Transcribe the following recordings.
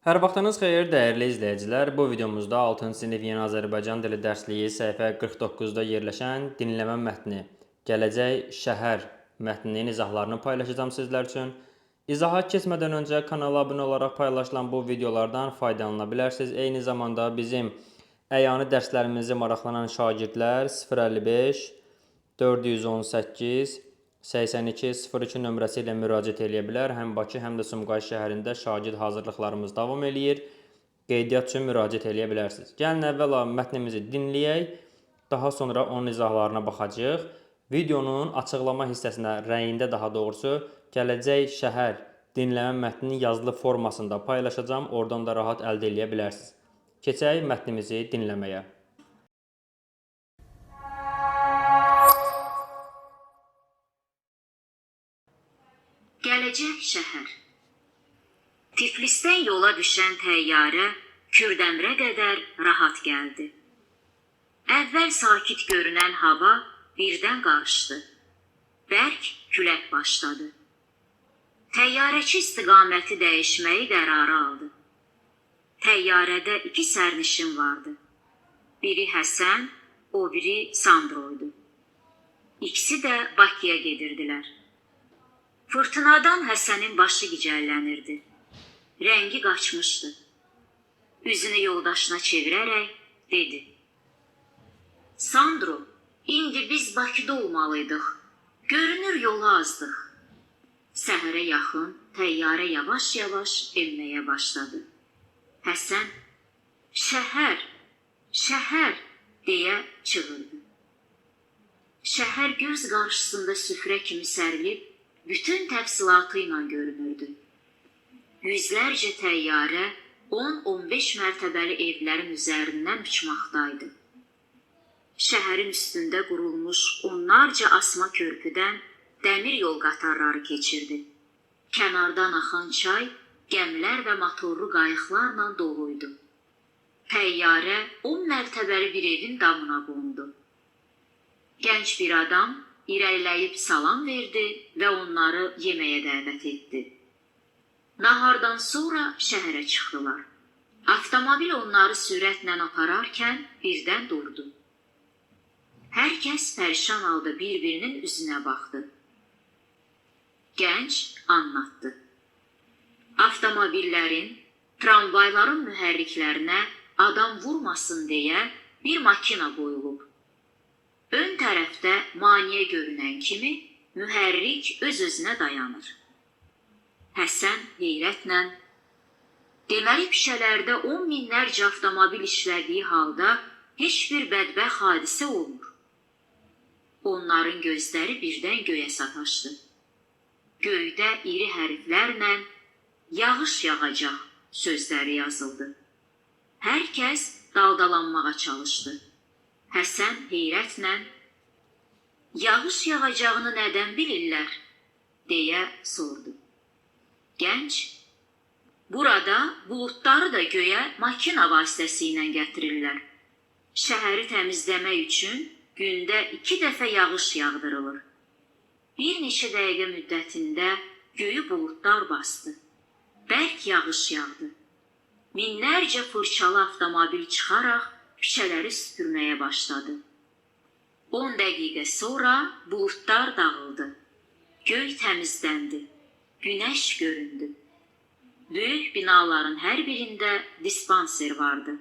Hər vaxtınız xeyir, dəyərli izləyicilər. Bu videomuzda 6-cı sinif Yeni Azərbaycan dili dərsliyi səhifə 49-da yerləşən dinləmə mətni, gələcək şəhər mətninin izahlarını paylaşacağım sizlər üçün. İzaha keçmədən öncə kanala abunə olaraq paylaşılan bu videolardan faydalana bilərsiniz. Eyni zamanda bizim əyani dərslərimizi maraqlanan şagirdlər 055 418 8202 nömrəsi ilə müraciət edə bilər. Həm Bakı, həm də Sumqayıt şəhərində şagird hazırlıqlarımız davam eləyir. Qeydiyyat üçün müraciət edə bilərsiniz. Gəlin əvvəla mətnimizi dinləyək, daha sonra onun izahlarına baxacağıq. Videonun açıqlama hissəsinə, rəyində daha doğrusu, gələcək şəhər dinləmə mətnini yazılı formasında paylaşacağım. Oradan da rahat əldə edə bilərsiniz. Keçək mətnimizi dinləməyə. Gələcək şəhər. Tiflisdən yola düşən təyyarə Kürdəmrə qədər rahat gəldi. Əvvəl sakit görünən hava birdən qarışdı. Bərk külək başladı. Təyyarəçi istiqaməti dəyişməyi qərarı aldı. Təyyarədə 2 sərnişin vardı. Biri Həsən, o biri Sandroydu. İkisi də Bakıya gedirdilər. Fırtınadan Həsənin başı gicəllənirdi. Rəngi qaçmışdı. Üzünü yoldaşına çevirərək dedi: "Sandro, indi biz Bakıda olmalıydıq. Görünür yolu azdıq." Səhərə yaxın təyyarə yavaş-yavaş enməyə başladı. Həsən, "Şəhər, şəhər!" deyə çığırdı. Şəhər göz qarşısında süfrə kimi sərilib, bütün təfsilatı ilə görünürdü. Yüzlərcə təyyarə 10-15 mərtəbəli evlərin üzərindən uçmaqdaydı. Şəhərin üstündə qurulmuş onlarca asma körpüdən dəmir yol qatarları keçirdi. Kənardan axan çay gəmilər və motorlu qayıqlarla doluydu. Təyyarə 10 mərtəbəli bir evin damına qondu. Gənc bir adam irəliləyib salam verdi və onları yeməyə dəvət etdi. Nahardan sonra şəhərə çıxdılar. Avtomobil onları sürətlə apararkən birdən durdu. Hər kəs pərişan halda bir-birinin üzünə baxdı. Gənc anlattı. Avtomobillərin, tramvayların mühərriklərinə adam vurmasın deyə bir makina qoyulub. Ön tərəfdə maneə görünən kimi mühərrik öz-özünə dayanır. Həsən heyrətlə, "Deməli pişələrdə 10 minlərcə avtomobil işlədiyi halda heç bir bədbəxt hadisə olmur." Onların gözləri birdən göyə sataşdı. Göydə iri hərflərlə "Yağış yağacaq" sözləri yazıldı. Hər kəs daldalanmağa çalışdı. Həsən heyrətlə, "Yağış yağacağını nədən bilirlər?" deyə sordu. Gənc, "Burada buludları da göyə makina vasitəsilə gətirirlər. Şəhəri təmizləmək üçün gündə 2 dəfə yağış yağdırılır. Bir neçə dəqiqə müddətində göyü buludlar bastı. Bərk yağış yağdı. Minlərcə fırçalı avtomobil çıxaraq küçələri süpürməyə başladı. 10 dəqiqə sonra buludlar dağıldı. Göy təmizləndi. Günəş göründü. Böyük binaların hər birində dispanser vardı.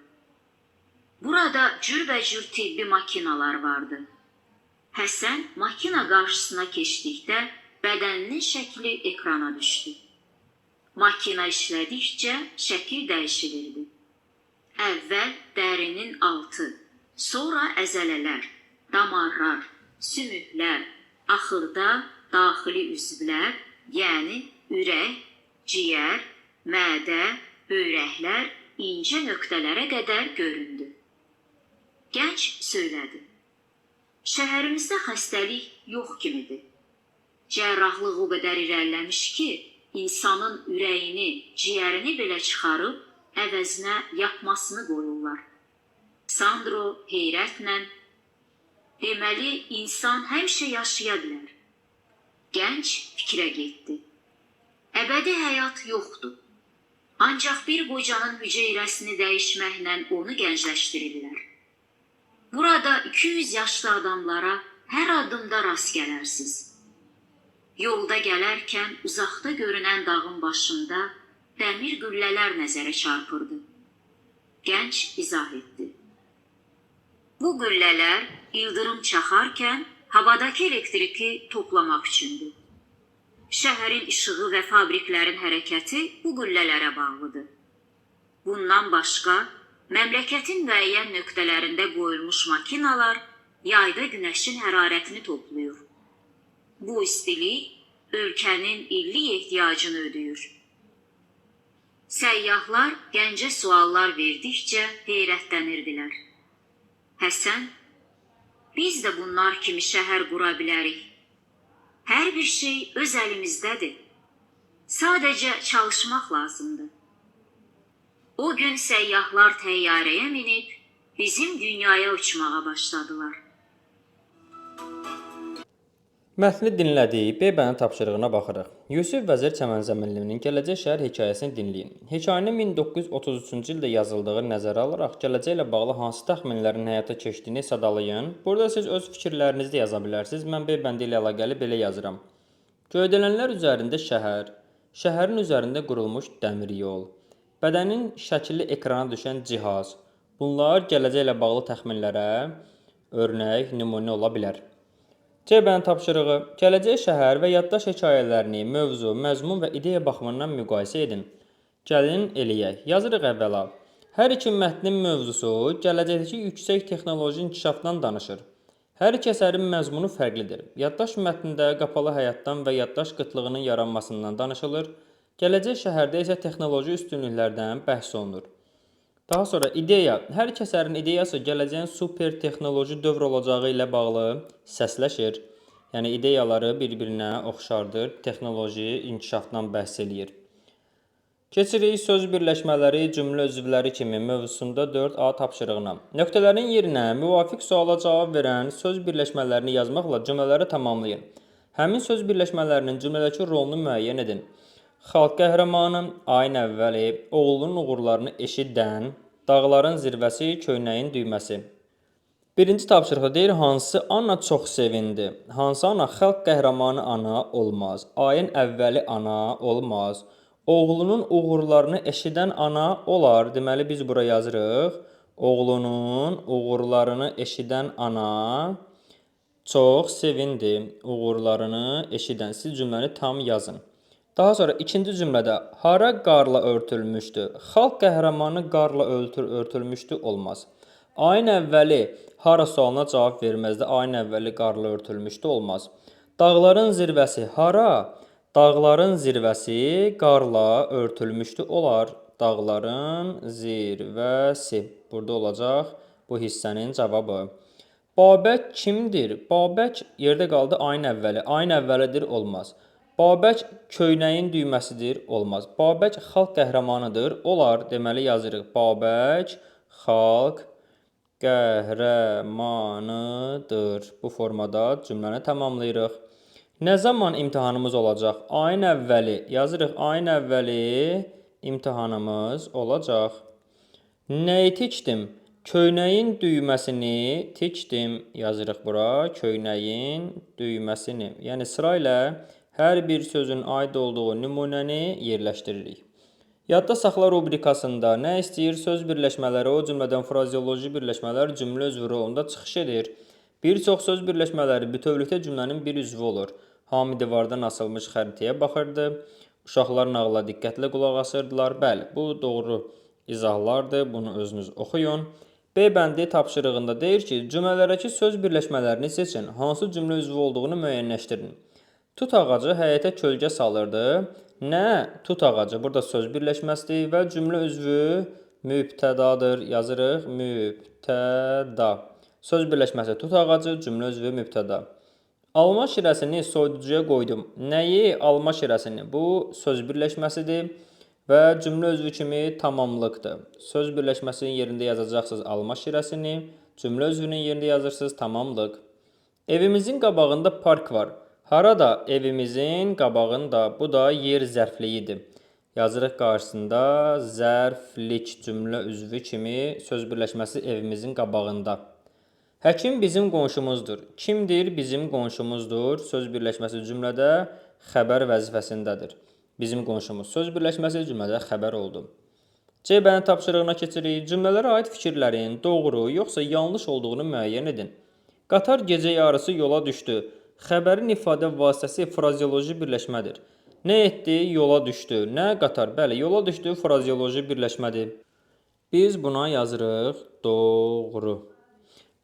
Burada cürbəcür tibbi makinalar vardı. Həsən makina qarşısına keçdikdə bədəninin şəkli ekrana düşdü. Makina işlədikcə şəkil dəyişilirdi. Əvvəl dərinin altı, sonra əzələlər, damarlar, sümüklər, axırda daxili üzvlər, yəni ürək, ciyər, mədə, böyrəklər incə nöqtələrə qədər göründü. Gənc söylədi: "Şəhərimizdə xəstəlik yox kimidir. Cərrahlıq o qədər irəliləmiş ki, insanın ürəyini, ciyərini belə çıxarıb əvəzinə yapmasını qoyurlar." Sandro heyrətlə, "Deməli, insan həmişə yaşaya bilər." Gənc fikrə getdi. "Əbədi həyat yoxdur. Ancaq bir qocanın hüceyrəsini dəyişməklə onu gəncləşdirirlər. Burada 200 yaşlı adamlara hər addımda rast gələrsiniz. Yolda gələrkən uzaqda görünən dağın başında dəmir qüllələr nəzərə çarpırdı. Gənc izah etdi. Bu qüllələr ildırım çaxarkən havadakı elektriki toplamaq üçündür. Şəhərin işığı və fabriklərin hərəkəti bu qüllələrə bağlıdır. Bundan başqa, məmləkətin müəyyən nöqtələrində qoyulmuş makinalar yayda günəşin hərarətini toplayır. Bu istilik ölkənin illik ehtiyacını ödəyir. Səyyahlar gəncə suallar verdikcə heyrətlənirdilər. Həsən, biz də bunlar kimi şəhər qura bilərik. Hər bir şey öz əlimizdədir. Sadəcə çalışmaq lazımdır. O gün səyyahlar təyyarəyə minib, bizim dünyaya uçmağa başladılar. Mətni dinlədik, B bənin tapşırığına baxırıq. Yusif Vəzir Çəmənzəminlinin Gələcək şəhər hekayəsini dinləyin. Hekayənin 1933-cü ildə yazıldığı nəzərə alaraq gələcəklə bağlı hansı təxminlərin həyata keçdiyini sadalayın. Burada siz öz fikirlərinizi də yaza bilərsiniz. Mən B bəndi ilə əlaqəli belə yazıram. Göydələnlər üzərində şəhər, şəhərin üzərində qurulmuş dəmir yol, bədənin şəkilli ekrana düşən cihaz. Bunlar gələcəklə bağlı təxminlərə örnək, nümunə ola bilər. C bənin tapşırığı. Gələcək şəhər və yaddaş hekayələrini mövzu, məzmun və ideya baxımından müqayisə edin. Gəlin eləyək. Yazırıq əvvəla. Hər iki mətnin mövzusu gələcəkdəki yüksək texnoloji inkişafdan danışır. Hər iki əsərin məzmunu fərqlidir. Yaddaş mətnində qapalı həyatdan və yaddaş qıtlığının yaranmasından danışılır. Gələcək şəhərdə isə texnoloji üstünlüklərdən bəhs olunur. Daha sonra ideya. Hər iki əsərin ideyası gələcəyin super texnoloji dövr olacağı ilə bağlı səsləşir. Yəni ideyaları bir-birinə oxşardır, texnoloji inkişafdan bəhs eləyir. Keçirik söz birləşmələri, cümlə üzvləri kimi mövzusunda 4A tapşırığına. Nöqtələrin yerinə müvafiq suala cavab verən söz birləşmələrini yazmaqla cümlələri tamamlayın. Həmin söz birləşmələrinin cümlədəki rolunu müəyyən edin. Xalq qəhrəmanı, ayın əvvəli, oğlunun uğurlarını eşidən, dağların zirvəsi, köynəyin düyməsi. Birinci tapşırıqda deyir, hansı ana çox sevindi? Hansı ana xalq qəhrəmanı ana olmaz? Ayın əvvəli ana olmaz. Oğlunun uğurlarını eşidən ana olar. Deməli, biz bura yazırıq. Oğlunun uğurlarını eşidən ana çox sevindi. Uğurlarını eşidən. Siz cümləni tam yazın. Daha sonra ikinci cümlədə hara qarla örtülmüşdü? Xalq qəhrəmanı qarla örtülmüşdü olmaz. Ayın əvvəli hara sualına cavab verməzdə ayın əvvəli qarla örtülmüşdü olmaz. Dağların zirvəsi hara? Dağların zirvəsi qarla örtülmüşdü olar. Dağların zirvəsi. Burada olacaq bu hissənin cavabı. Babək kimdir? Babək yerdə qaldı ayın əvvəli. Ayın əvvəlidir olmaz. Babək köynəyin düyməsidir, olmaz. Babək xalq qəhrəmanıdır, olar. Deməli yazırıq. Babək xalq qəhrəmanıdır. Bu formada cümləni tamamlayırıq. Nə zaman imtahanımız olacaq? Ayın əvvəli. Yazırıq. Ayın əvvəli imtahanımız olacaq. Nəyi tikdim? Köynəyin düyməsini tikdim. Yazırıq bura. Köynəyin düyməsini. Yəni sıra ilə hər bir sözün aid olduğu nümunəni yerləşdiririk. Yadda saxla rubrikasında nə istəyir? Söz birləşmələri, o cümlədən frazeoloji birləşmələr cümlə üzvü rolunda çıxış edir. Bir çox söz birləşmələri bütövlükdə cümlənin bir üzvü olur. Hamı divardan asılmış xəritəyə baxırdı. Uşaqlar nağıla diqqətlə qulaq asırdılar. Bəli, bu doğru izahlardır. Bunu özünüz oxuyun. B bəndi tapşırığında deyir ki, cümlələrəki söz birləşmələrini seçin. Hansı cümlə üzvü olduğunu müəyyənləşdirin. Tut ağacı həyətə kölgə salırdı. Nə? Tut ağacı. Burada söz birləşməsidir və cümlə üzvü mübtədadır. Yazırıq mübtəda. Söz birləşməsi tut ağacı, cümlə üzvü mübtəda. Alma şirəsini soyuducuya qoydum. Nəyi? Alma şirəsini. Bu söz birləşməsidir və cümlə üzvü kimi tamamlıqdır. Söz birləşməsinin yerində yazacaqsınız alma şirəsini, cümlə üzvünün yerində yazırsınız tamamlıq. Evimizin qabağında park var. Harada? Evimizin qabağında. Bu da yer zərfliyidir. Yazırıq qarşısında zərflik cümlə üzvü kimi söz birləşməsi evimizin qabağında. Həkim bizim qonşumuzdur. Kimdir? Bizim qonşumuzdur. Söz birləşməsi cümlədə xəbər vəzifəsindədir. Bizim qonşumuz. Söz birləşməsi cümlədə xəbər oldu. C bəyanat tapşırığına keçirik. Cümlələrə aid fikirlərin doğru yoxsa yanlış olduğunu müəyyən edin. Qatar gecə yarısı yola düşdü. Xəbərin ifadə vasitəsi frazeoloji birləşmədir. Nə etdi? Yola düşdü. Nə qatar? Bəli, yola düşdü frazeoloji birləşmədir. Biz buna yazırıq doğru.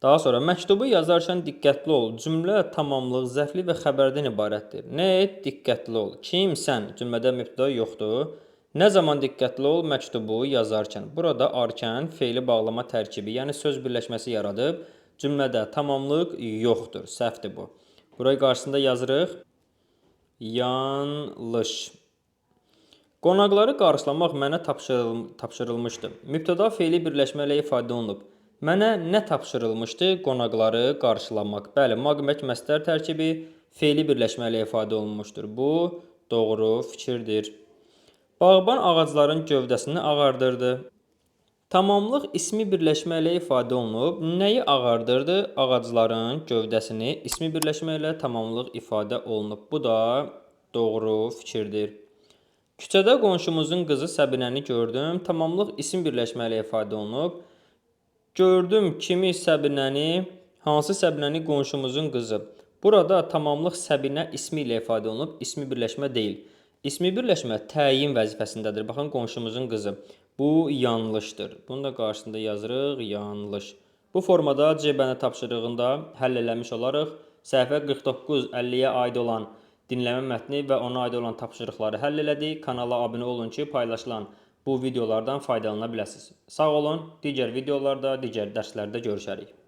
Daha sonra məktubu yazarkən diqqətli ol. Cümlə tamamlıq, zərfli və xəbərdən ibarətdir. Nə et? Diqqətli ol. Kim? Sən. Cümlədə mübtəda yoxdur. Nə zaman diqqətli ol? Məktubu yazarkən. Burada arkan feili bağlama tərkibi, yəni söz birləşməsi yaradıb. Cümlədə tamamlıq yoxdur. Səhvdir bu. Burayı qarşısında yazırıq. Yanlış. Qonaqları qarşılamaq mənə tapşırılmışdı. Mübtəda feili birləşmə ilə ifadə olunub. Mənə nə tapşırılmışdı? Qonaqları qarşılamaq. Bəli, maqmək məsdər tərkibi feili birləşmə ilə ifadə olunmuşdur. Bu doğru fikirdir. Bağban ağacların gövdəsini ağardırdı. Tamamlıq ismi birləşmə ilə ifadə olunub. Nəyi ağardırdı? Ağacların gövdəsini ismi birləşmə ilə tamamlıq ifadə olunub. Bu da doğru fikirdir. Küçədə qonşumuzun qızı Səbinəni gördüm. Tamamlıq isim birləşmə ilə ifadə olunub. Gördüm kimi Səbinəni, hansı Səbinəni? Qonşumuzun qızı. Burada tamamlıq Səbinə ismi ilə ifadə olunub, ismi birləşmə deyil. İsmi birləşmə təyin vəzifəsindədir. Baxın, qonşumuzun qızı. Bu yanlışdır. Bunu da qarşısında yazırıq, yanlış. Bu formada C bəyanat tapşırığında həll eləmiş olarıq. Səhifə 49-50-yə aid olan dinləmə mətni və ona aid olan tapşırıqları həll elədik. Kanala abunə olun ki, paylaşılan bu videolardan faydalana biləsiniz. Sağ olun, digər videolarda, digər dərslərdə görüşərik.